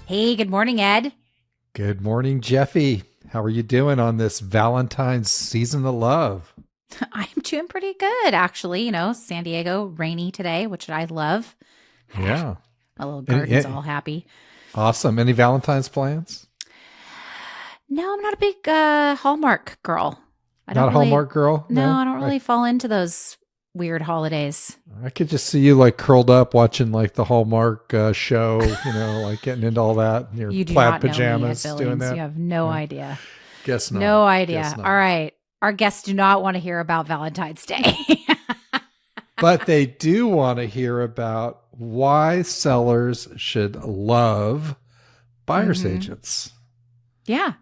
Hey, good morning, Ed. Good morning, Jeffy. How are you doing on this Valentine's season of love? I'm doing pretty good, actually. San Diego, rainy today, which I love. Yeah. My little Any, garden's all happy. awesome. Any Valentine's plans? No, I'm not a big Hallmark girl. I don't Not a really, Hallmark girl? no, No. I don't really fall into those weird holidays. I could just see you like curled up watching like the Hallmark show, like getting into all that in your You do plaid not know me, Ed pajamas doing Billings. You that. have no No, idea. guess No not. Guess idea. All not. right. Our guests do not want to hear about Valentine's Day. But they do want to hear about why sellers should love buyer's hmm agents. Yeah.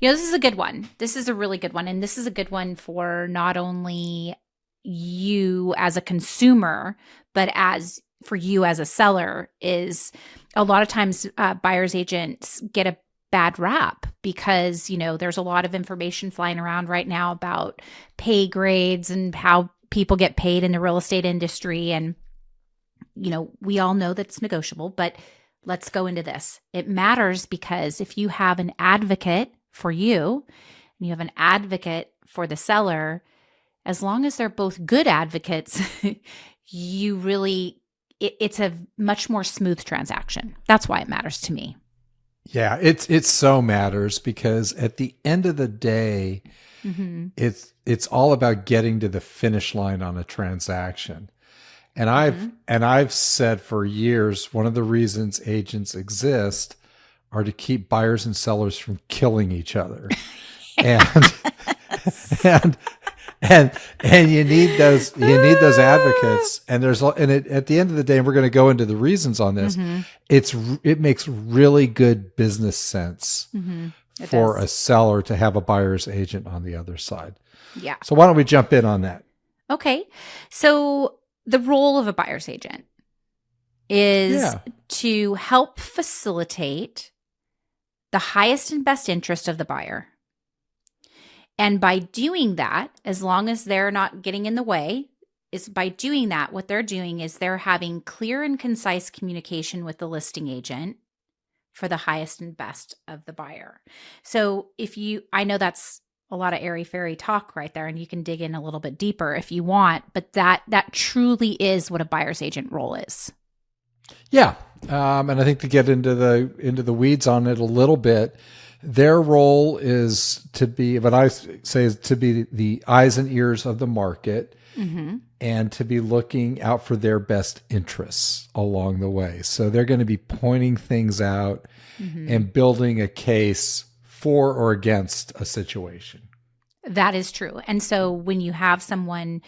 This is a good one. This is a really good one. And this is a good one for not only you as a consumer, but as for you as a seller, is a lot of times buyer's agents get a bad rap because, there's a lot of information flying around right now about pay grades and how people get paid in the real estate industry. And we all know that's negotiable, but let's go into this. It matters because if you have an advocate for you and you have an advocate for the seller, as long as they're both good advocates, you really, it's a much more smooth transaction. That's why it matters to me. Yeah, it so matters because at the end of the day, Mm-hmm. it's all about getting to the finish line on a transaction. And I've Mm-hmm. and I've said for years one of the reasons agents exist are to keep buyers and sellers from killing each other. And and and you need those advocates, and at the end of the day, and we're going to go into the reasons on this. Mm-hmm. It makes really good business sense Mm-hmm. It for does. a seller to have a buyer's agent on the other side. Yeah. So why don't we jump in on that? Okay. So the role of a buyer's agent is Yeah. to help facilitate the highest and best interest of the buyer. And by doing that, as long as they're not getting in the way, is by doing that, what they're doing is they're having clear and concise communication with the listing agent for the highest and best of the buyer. So I know that's a lot of airy fairy talk right there, and you can dig in a little bit deeper if you want, but that truly is what a buyer's agent role is. Yeah. And I think to get into the weeds on it a little bit, their role is to be what I say is to be the eyes and ears of the market Mm-hmm. and to be looking out for their best interests along the way. So they're going to be pointing things out Mm-hmm. and building a case for or against a situation. That is true. And so when you have someone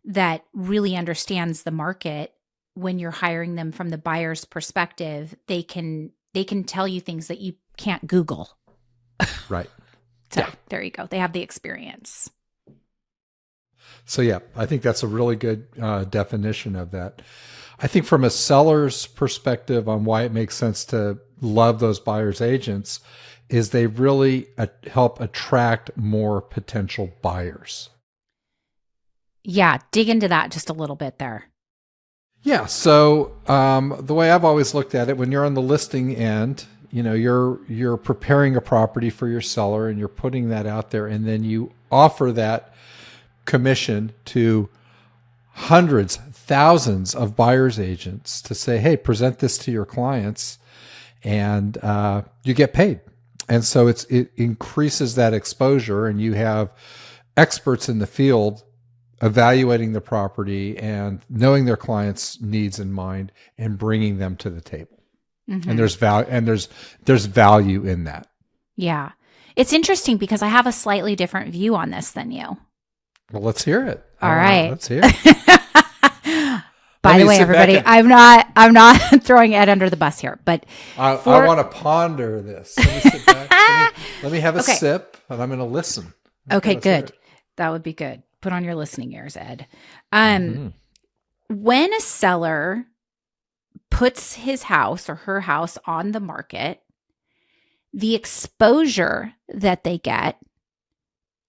that really understands the market, when you're hiring them from the buyer's perspective, they can tell you things that you can't Google. Right. So Yeah. there you go. They have the experience. So yeah, I think that's a really good definition of that. I think from a seller's perspective on why it makes sense to love those buyer's agents is they really help attract more potential buyers. Yeah, dig into that just a little bit there. Yeah. So the way I've always looked at it, when you're on the listing end, you're preparing a property for your seller and you're putting that out there, and then you offer that commission to hundreds, thousands of buyers agents to say, "Hey, present this to your clients," and you get paid. And so it increases that exposure, and you have experts in the field evaluating the property and knowing their clients' needs in mind and bringing them to the table. And Mm-hmm. there's value in that. Yeah. It's interesting because I have a slightly different view on this than you. Well, let's hear it. All right. Let's hear it. Let By the me way, sit back everybody, and I'm not throwing Ed under the bus here, but I for want to ponder this. Let me sit back. Let me have a okay. sip, and I'm going to listen. Okay, Okay, let's hear good. That would be good. Put on your listening ears, Ed. it. Um, when a seller puts his house or her house on the market, the exposure that they get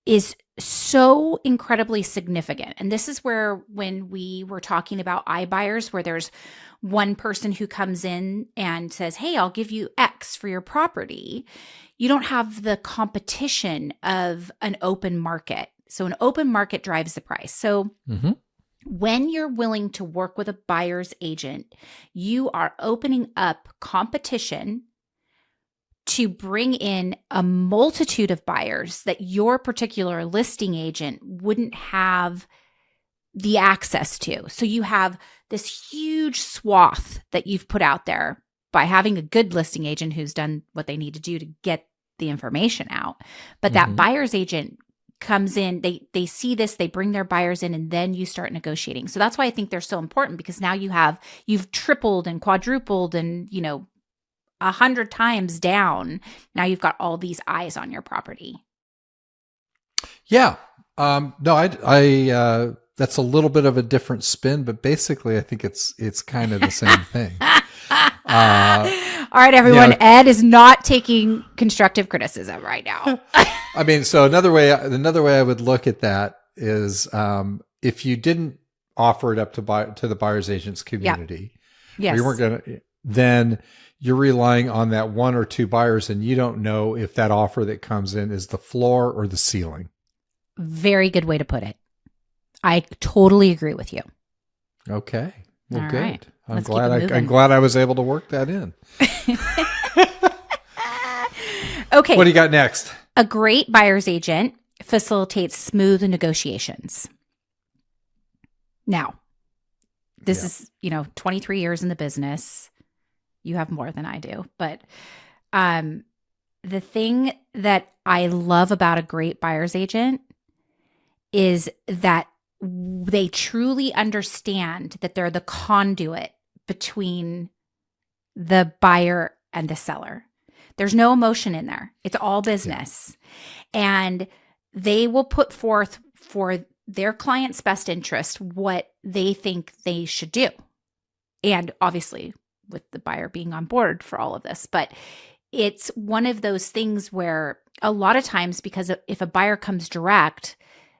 is so incredibly significant. And this is where, when we were talking about iBuyers, where there's one person who comes in and says, hey, I'll give you X for your property, you don't have the competition of an open market. So an open market drives the price. So Mm-hmm. when you're willing to work with a buyer's agent, you are opening up competition to bring in a multitude of buyers that your particular listing agent wouldn't have the access to. So you have this huge swath that you've put out there by having a good listing agent who's done what they need to do to get the information out. But that Mm-hmm. buyer's agent comes in, they see this, they bring their buyers in, and then you start negotiating. So that's why I think they're so important, because now you've tripled and quadrupled and, 100 times down. Now you've got all these eyes on your property. Yeah. No, that's a little bit of a different spin, but basically I think it's kind of the same thing. All right, everyone. Yeah. Ed is not taking constructive criticism right now. I mean, so another way I would look at that is, if you didn't offer it up to the buyer's agent's community, Yes. or you weren't going to, then you're relying on that one or two buyers, and you don't know if that offer that comes in is the floor or the ceiling. Very good way to put it. I totally agree with you. Okay. Well, All good. right. I'm Let's keep it moving. I'm glad I was able to work that in. Okay. What do you got next? A great buyer's agent facilitates smooth negotiations. Now, this is, 23 years in the business. You have more than I do. But the thing that I love about a great buyer's agent is that they truly understand that they're the conduit between the buyer and the seller. There's no emotion in there. It's all business. Yeah. And they will put forth for their client's best interest what they think they should do. And obviously, with the buyer being on board for all of this. But it's one of those things where a lot of times, because if a buyer comes direct,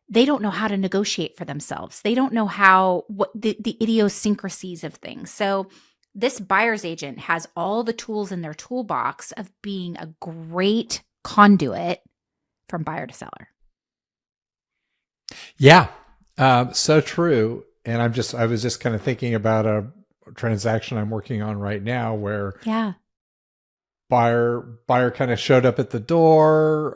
they don't know how to negotiate for themselves. They don't know what the idiosyncrasies of things. So this buyer's agent has all the tools in their toolbox of being a great conduit from buyer to seller. Yeah, so true. And I was just kind of thinking about a transaction I'm working on right now where buyer kind of showed up at the door,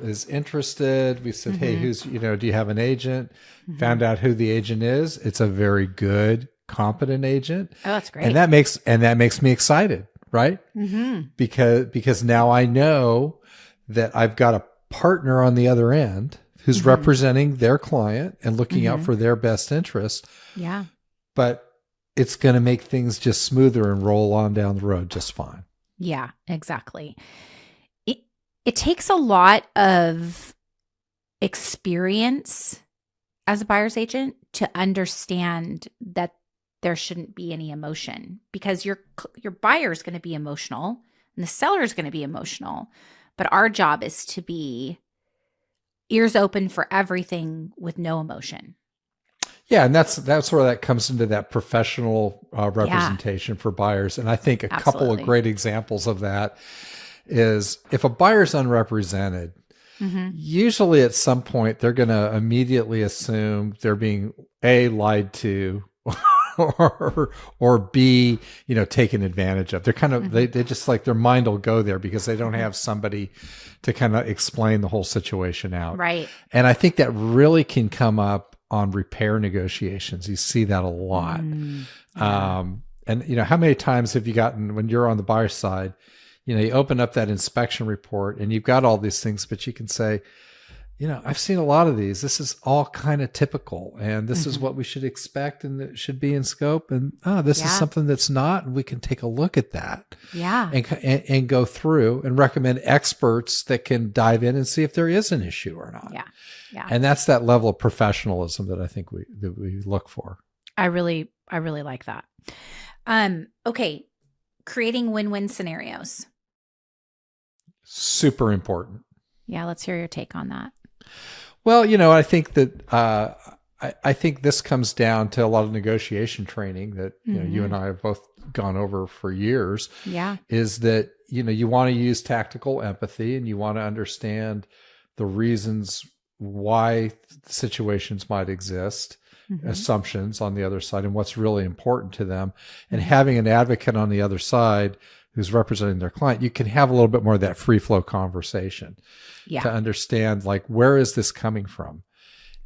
is interested. We said, hey, do you have an agent? Mm-hmm. Found out who the agent is. It's a very good, competent agent. Oh, that's great. And that makes me excited, right? Mm-hmm. Because now I know that I've got a partner on the other end who's representing their client and looking out for their best interest. Yeah. But it's going to make things just smoother and roll on down the road just fine. Yeah, exactly. It takes a lot of experience as a buyer's agent to understand that there shouldn't be any emotion, because your buyer is going to be emotional and the seller is going to be emotional. But our job is to be ears open for everything with no emotion. Yeah, and that's where that comes into that professional representation for buyers. And I think a couple of great examples of that is if a buyer's unrepresented, usually at some point they're going to immediately assume they're being A, lied to, or B, taken advantage of. They're kind of they just like their mind will go there because they don't have somebody to kind of explain the whole situation out. Right. And I think that really can come up on repair negotiations. You see that a lot. And how many times have you gotten, when you're on the buyer side, you open up that inspection report and you've got all these things, but you can say, I've seen a lot of these. This is all kind of typical, and this is what we should expect, and it should be in scope. And this is something that's not, and we can take a look at that. Yeah, and go through and recommend experts that can dive in and see if there is an issue or not. Yeah. And that's that level of professionalism that I think we look for. I really like that. Okay, creating win-win scenarios. Super important. Yeah, let's hear your take on that. Well, I think that I think this comes down to a lot of negotiation training that you and I have both gone over for years. Yeah. Is that you want to use tactical empathy and you want to understand the reasons why situations might exist, assumptions on the other side, and what's really important to them. And having an advocate on the other side who's representing their client, you can have a little bit more of that free flow conversation to understand, like, where is this coming from?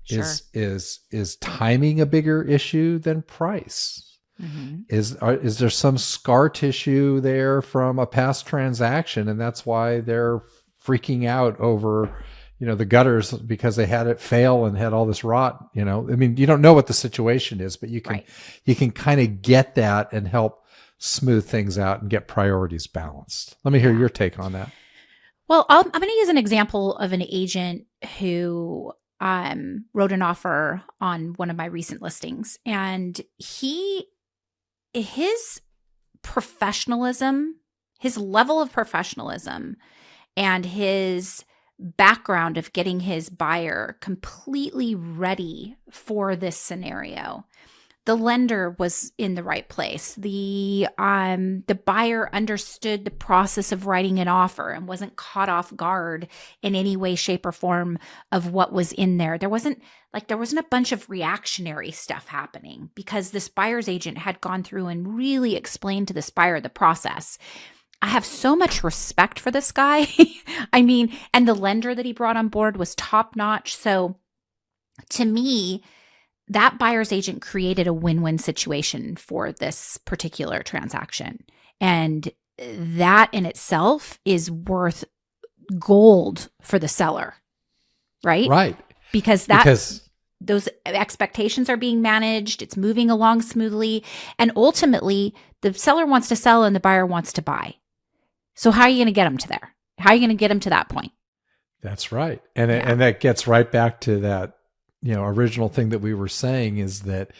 Sure. Is timing a bigger issue than price? Is there some scar tissue there from a past transaction, and that's why they're freaking out over the gutters because they had it fail and had all this rot? I mean, you don't know what the situation is, but you can kind of get that and help smooth things out and get priorities balanced. Let me hear your take on that. Well, I'm going to use an example of an agent who wrote an offer on one of my recent listings, and his professionalism, his level of professionalism, and his background of getting his buyer completely ready for this scenario. The lender was in the right place. The buyer understood the process of writing an offer and wasn't caught off guard in any way, shape, or form of what was in there. There wasn't a bunch of reactionary stuff happening because this buyer's agent had gone through and really explained to this buyer the process. I have so much respect for this guy. I mean, and the lender that he brought on board was top notch. So to me, that buyer's agent created a win-win situation for this particular transaction. And that in itself is worth gold for the seller, right? Right. Because those expectations are being managed. It's moving along smoothly. And ultimately, the seller wants to sell and the buyer wants to buy. So how are you going to get them to there? How are you going to get them to that point? That's right. And that gets right back to that original thing that we were saying, is that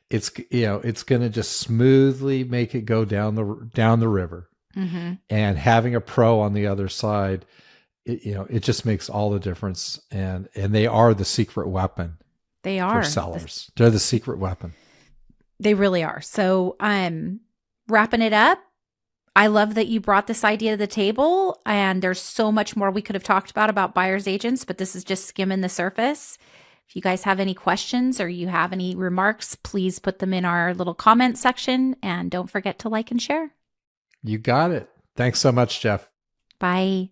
it's going to just smoothly make it go down the river. And having a pro on the other side, it just makes all the difference. And they are the secret weapon. They are for sellers. They're the secret weapon. They really are. So wrapping it up, I love that you brought this idea to the table, and there's so much more we could have talked about buyer's agents, but this is just skimming the surface. If you guys have any questions or you have any remarks, please put them in our little comment section, and don't forget to like and share. You got it. Thanks so much, Jeff. Bye.